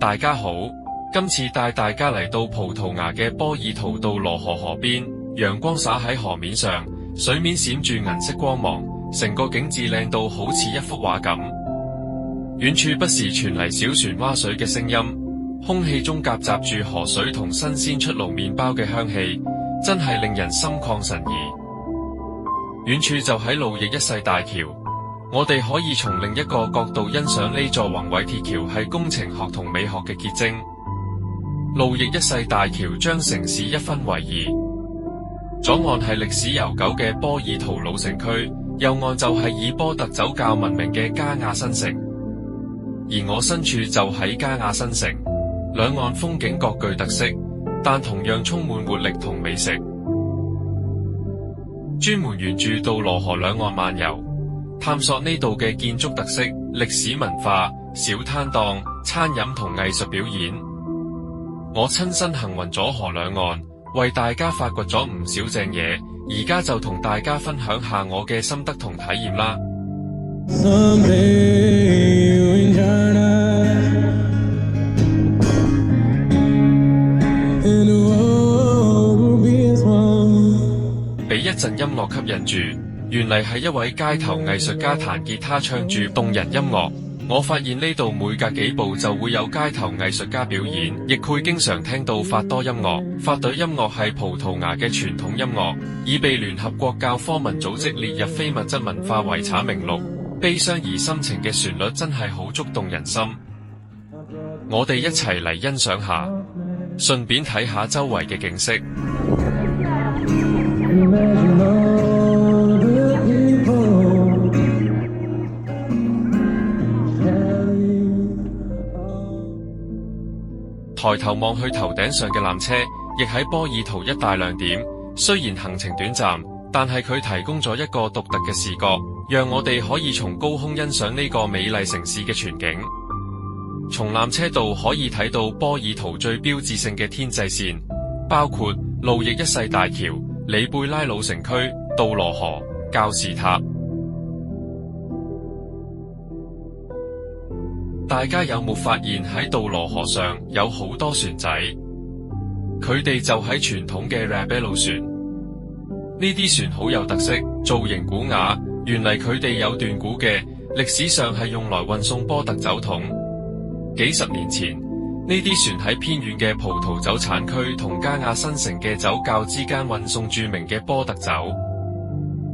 大家好，今次帶大家嚟到葡萄牙嘅波爾圖杜羅河河邊，陽光灑喺河面上，水面閃住銀色光芒，成個景致靚到好似一幅畫咁。遠處不時傳嚟小船划水嘅聲音，空氣中夾雜住河水同新鮮出爐麵包嘅香氣，真係令人心曠神怡。遠處就喺路易一世大橋，我哋可以從另一個角度欣賞呢座宏偉鐵橋係工程學同美學嘅結晶。路易一世大橋將城市一分為二，左岸係歷史悠久嘅波爾圖老城區，右岸就係以波特酒較聞名嘅加亞新城。而我身處就喺加亞新城，兩岸風景各具特色，但同樣充滿活力同美食。專門沿住杜羅河兩岸漫遊，探索呢度嘅建築特色、歷史文化、小攤檔、餐飲同藝術表演。我親身行雲咗河兩岸，為大家發掘咗唔少正嘢，而家就同大家分享下我嘅心得同體驗啦。被一陣音樂吸引住，原嚟係一位街頭藝術家彈吉他唱住動人音樂。我發現呢度每隔幾步就會有街頭藝術家表演，亦會經常聽到法多音樂。法隊音樂係葡萄牙嘅傳統音樂，已被聯合國教科文組織列入非物質文化遺產名錄。悲傷而深情嘅旋律真係好觸動人心。我哋一齊嚟欣賞下，順便睇下周圍嘅景色。抬頭望去頭頂上嘅纜車，亦喺波爾圖一大亮點。雖然行程短暫，但係佢提供咗一個獨特嘅視覺，讓我哋可以從高空欣賞呢個美麗城市嘅全景。從纜車度可以睇到波爾圖最標誌性嘅天際線，包括路易一世大橋、里貝拉老城區、杜羅河、教士塔。大家有冇發現喺杜羅河上有好多船仔？佢哋就喺傳統嘅 Rebelo 船。呢啲船好有特色，造型古雅。原嚟佢哋有段古嘅歷史上係用來運送波特酒桶。幾十年前，呢啲船喺偏遠嘅葡萄酒產區同加亞新城嘅酒窖之間運送著名嘅波特酒。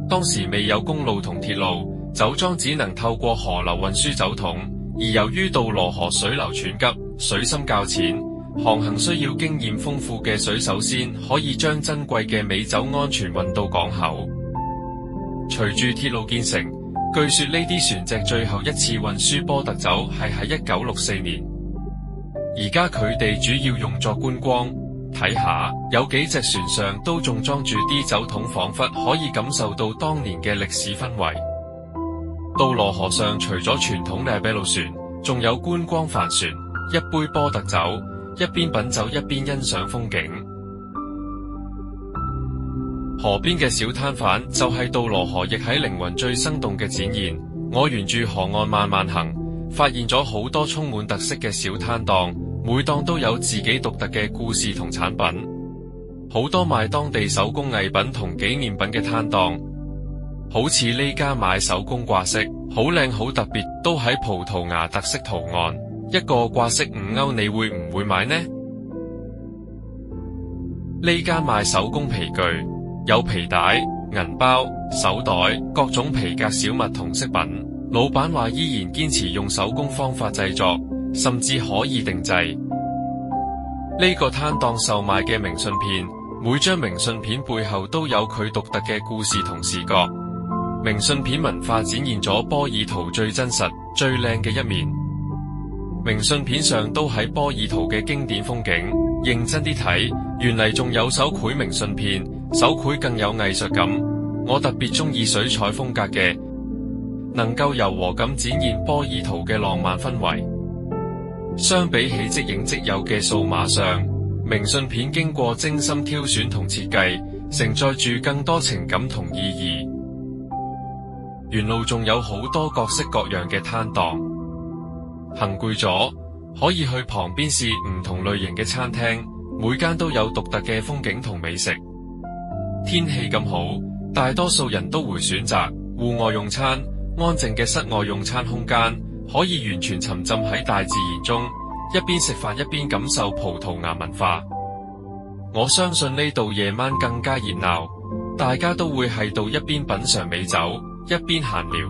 當時未有公路同鐵路，酒莊只能透過河流運輸酒桶。而由於杜羅河水流湍急，水深較淺，航行需要經驗豐富嘅水手先可以將珍貴嘅美酒安全運到港口。隨住鐵路建成，據說呢啲船隻最後一次運輸波特酒係喺1964年。而家佢哋主要用作觀光，睇下有幾隻船上都仲裝住啲酒桶，彷彿可以感受到當年嘅歷史氛圍。杜羅河上除咗傳統嘅 Rebelo 船，仲有觀光帆船，一杯波特酒，一邊品酒一邊欣賞風景。河邊嘅小攤販就係杜羅河亦喺靈魂最生動嘅展現。我沿住河岸慢慢行，發現咗好多充滿特色嘅小攤檔，每檔都有自己獨特嘅故事同產品。好多賣當地手工藝品同紀念品嘅攤檔。好似呢家買手工掛飾，好靚好特別，都喺葡萄牙特色圖案。一個掛飾5歐，你會唔會買呢？呢家賣手工皮具，有皮帶、銀包、手袋，各種皮革小物同飾品。老闆話依然堅持用手工方法製作，甚至可以定製。呢個攤檔售賣嘅明信片，每張明信片背後都有佢獨特嘅故事同視覺。明信片文化展現咗波爾圖最真實、最靚嘅一面。明信片上都喺波爾圖嘅經典風景，認真啲睇，原嚟仲有手繪明信片，手繪更有藝術感。我特別中意水彩風格嘅，能夠柔和咁展現波爾圖嘅浪漫氛圍。相比起即影即有嘅數碼相，明信片經過精心挑選同設計，承載住更多情感同意義。沿路仲有好多各式各樣嘅攤檔，行攰咗，可以去旁邊試唔同類型嘅餐廳，每間都有獨特嘅風景同美食。天氣咁好，大多數人都會選擇戶外用餐，安靜嘅室外用餐空間，可以完全沉浸喺大自然中，一邊食飯一邊感受葡萄牙文化。我相信呢度夜晚更加熱鬧，大家都會喺度一邊品嘗美酒，一邊閒聊。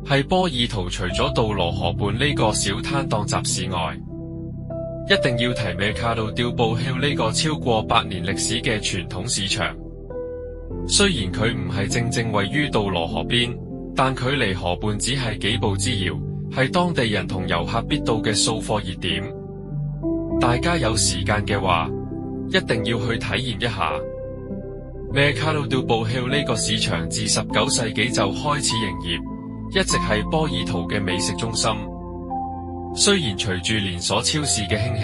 喺波爾圖除咗杜羅河畔呢個小攤檔集市外，一定要提Mercado del Bohil呢個超過100年歷史嘅傳統市場。雖然佢唔係正正位於杜羅河邊，但距離河畔只係幾步之遙，係當地人同遊客必到嘅掃貨熱點。大家有時間嘅話，一定要去體驗一下。Mercado del Bohil呢個市場自19世紀就開始營業，一直係波爾圖嘅美食中心。雖然隨住連鎖超市嘅興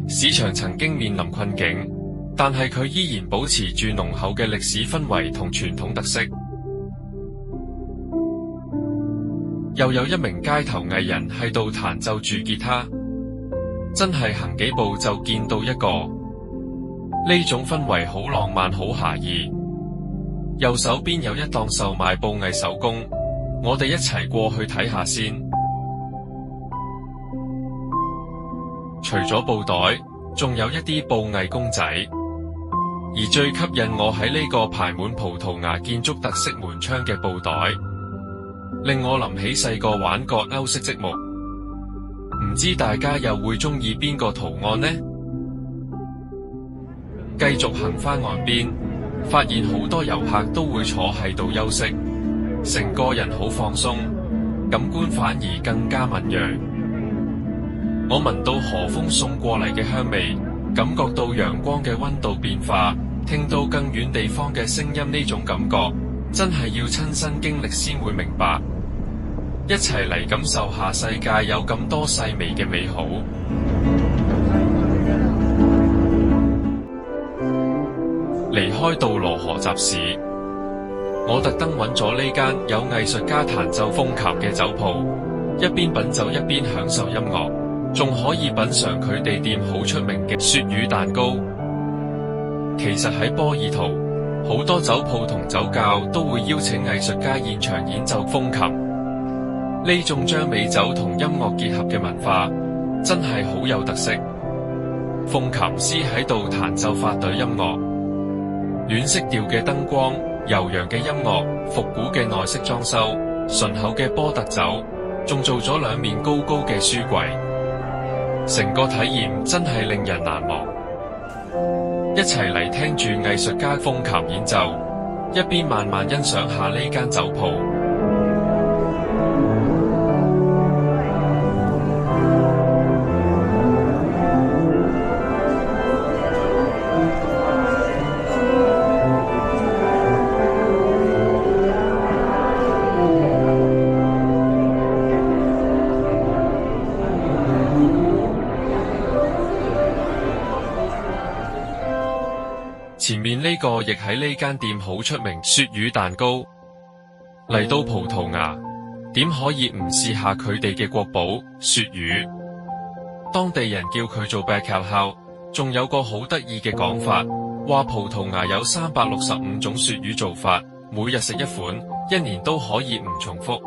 起，市場曾經面臨困境，但係佢依然保持住濃厚嘅歷史氛圍同傳統特色。又有一名街頭藝人喺度彈奏住吉他，真係行幾步就見到一個。呢種氛圍好浪漫好諧意。右手邊有一檔售賣布藝手工，我哋一齊過去睇下先。除咗布袋，仲有一啲布藝公仔，而最吸引我喺呢個排滿葡萄牙建築特色門窗嘅布袋，令我諗起細個玩過歐式積木。唔知大家又會鍾意邊個圖案呢？繼續行返岸邊，發現好多遊客都會坐喺度休息，成個人好放鬆，感官反而更加敏銳。我聞到河風送過嚟嘅香味，感覺到陽光嘅溫度變化，聽到更遠地方嘅聲音，呢種感覺真係要親身經歷先會明白。一齊嚟感受下世界有咁多細微嘅美好。離開杜羅河集市，我特登揾咗呢間有藝術家彈奏風琴嘅酒鋪，一邊品酒一邊享受音樂，仲可以品嘗佢哋店好出名嘅鱈魚蛋糕。其實喺波爾圖，好多酒鋪同酒窖都會邀請藝術家現場演奏風琴。呢種將美酒同音樂結合嘅文化，真係好有特色。風琴師喺度彈奏法隊音樂，暖色調嘅燈光、悠揚嘅音樂、復古嘅內飾裝修、醇厚嘅波特酒，仲做咗2面高高嘅書櫃，成個體驗真係令人難忘。一齊嚟聽住藝術家風琴演奏，一邊慢慢欣賞下呢間酒鋪。前面呢個亦喺呢間店好出名鱈魚蛋糕。嚟到葡萄牙，點可以唔試下佢哋嘅國寶鱈魚？當地人叫佢做 bacalhau， 仲有個好得意嘅講法，話葡萄牙有365種鱈魚做法，每日食一款，1年都可以唔重複。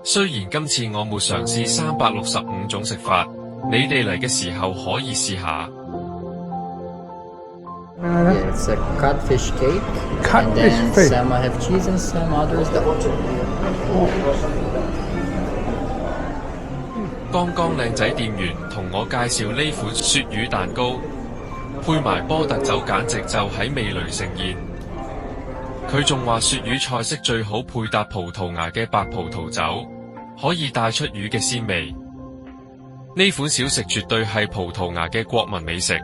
雖然今次我沒嘗試365種食法，你哋嚟嘅時候可以試下。Yeah, it's a codfish cake. Codfish and then cake. some have cheese and some others don't. 剛剛靚仔店員同我介紹呢款鱈魚蛋糕，配埋波特酒，簡直就喺味蕾盛宴。佢仲話鱈魚菜式最好配搭葡萄牙嘅白葡萄酒，可以帶出魚嘅鮮味。呢款小食絕對係葡萄牙嘅國民美食。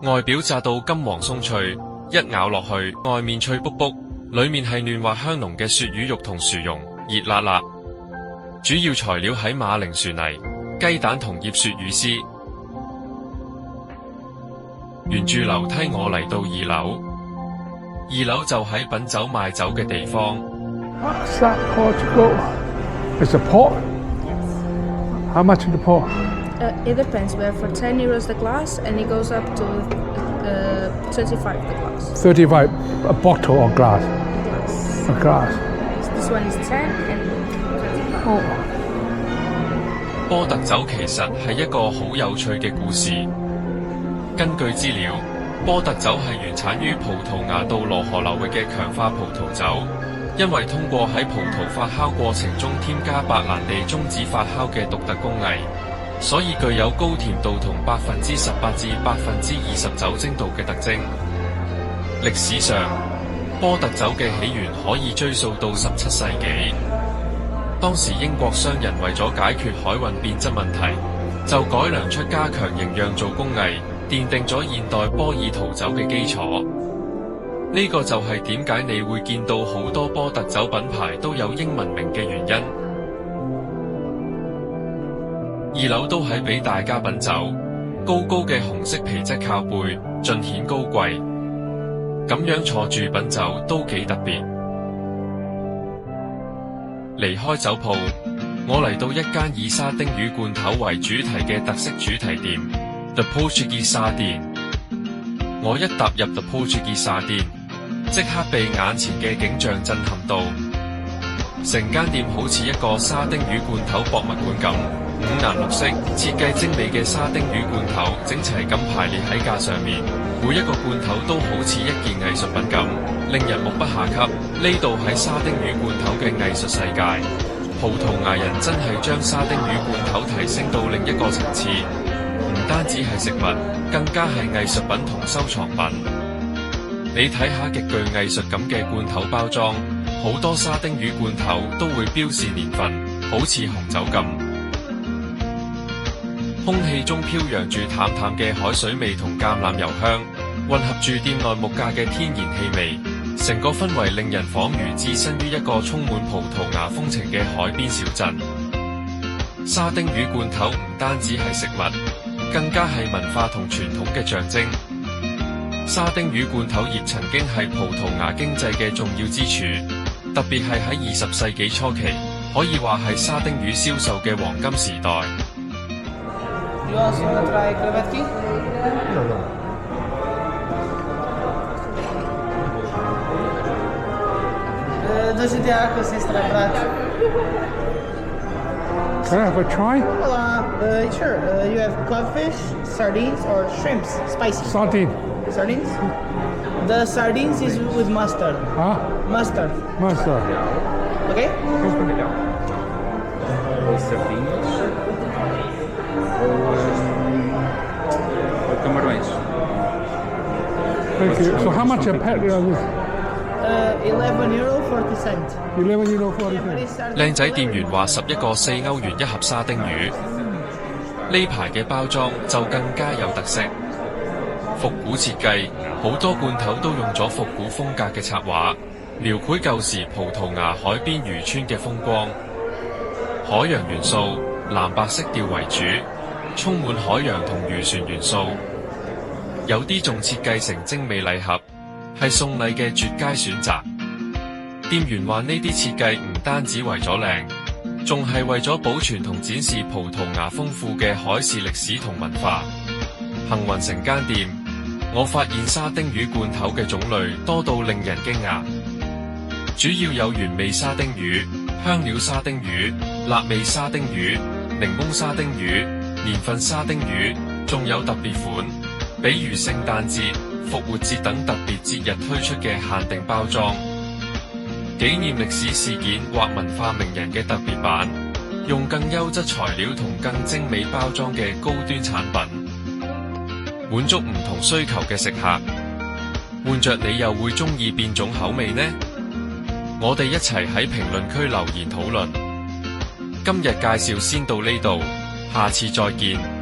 外表炸到金黃鬆脆，一咬落去，外面脆卜卜，裏面係嫩滑香濃嘅鱈魚肉同薯蓉，熱辣辣。主要材料喺馬鈴薯泥、雞蛋同醃鱈魚絲。沿住樓梯我嚟到2樓，2樓就喺品酒賣酒嘅地方。It's a pot. How much is the pot? It depends. We have for 10 euros the glass, and it goes up to 35 the glass. 35 a bottle or glass? Glass. A glass. This one is 10 and 25. Oh. 波特酒其實係一個好有趣嘅故事。根據資料，波特酒係原產於葡萄牙到羅河流域嘅強化葡萄酒，因為通過喺葡萄發酵過程中添加白蘭地中子發酵嘅獨特工藝，所以具有高甜度同18%至20%酒精度嘅特徵。歷史上，波特酒嘅起源可以追溯到17世紀。當時英國商人為咗解決海運變質問題，就改良出加強營釀造工藝，奠定咗現代波爾圖酒嘅基礎。呢個就係點解你會見到好多波特酒品牌都有英文名嘅原因。二樓都係俾大家品酒，高高嘅紅色皮質靠背，盡顯高貴。咁樣坐住品酒都幾特別。離開酒鋪，我嚟到一間以沙丁魚罐頭為主題嘅特色主題店 The Portuguese Sardine。我一踏入 The Portuguese Sardine， 即刻被眼前嘅景象震撼到。成間店好似一個沙丁魚罐頭博物館咁，五顏六色、設計精美嘅沙丁魚罐頭整齊咁排列喺架上面，每一個罐頭都好似一件藝術品咁，令人目不暇給。呢度係沙丁魚罐頭嘅藝術世界，葡萄牙人真係將沙丁魚罐頭提升到另一個層次，唔單止係食物，更加係藝術品同收藏品。你睇下極具藝術感嘅罐頭包裝，好多沙丁魚罐頭都會標示年份，好似紅酒咁。空氣中飄揚住淡淡嘅海水味同橄欖油香，混合住店內木架嘅天然氣味，成個氛圍令人彷如置身於一個充滿葡萄牙風情嘅海邊小鎮。沙丁魚罐頭唔單止係食物，更加係文化同傳統嘅象徵。沙丁魚罐頭業曾經係葡萄牙經濟嘅重要支柱，特別係喺20世紀初期，可以話係沙丁魚銷售嘅黃金時代。You also want to try crevetki? Dođi ti ako sestra, brat. Can I have a try? Sure. You have codfish, sardines, or shrimps, spicy. Sardine. Sardines? The sardines is with mustard. Huh? Mustard. Master. Okay? Camarões. Thank you. So how much a pet is this? 11 euro 40 cent. 11 euro 40 cents. 靚仔店員話11個4歐元一盒沙丁魚。呢排嘅包裝就更加有特色，復古設計，好多罐頭都用咗復古風格嘅插畫，描繪舊時葡萄牙海邊漁村嘅風光。海洋元素，藍白色調為主，充滿海洋同漁船元素。有啲仲設計成精美禮盒，係送禮嘅絕佳選擇。店員話呢啲設計唔單止為咗靚，仲係為咗保存同展示葡萄牙豐富嘅海事歷史同文化。行運成間店，我發現沙丁魚罐頭嘅種類多到令人驚訝，主要有原味沙丁魚、香料沙丁魚、辣味沙丁魚、檸檬沙丁魚、年份沙丁魚，仲有特別款，比如聖誕節、復活節等特別節日推出嘅限定包裝，紀念歷史事件或文化名人嘅特別版，用更優質材料同更精美包裝嘅高端產品，滿足唔同需求嘅食客。換着你又會鍾意邊種口味呢？我哋一齊喺評論區留言討論。今日介紹先到呢度，下次再見。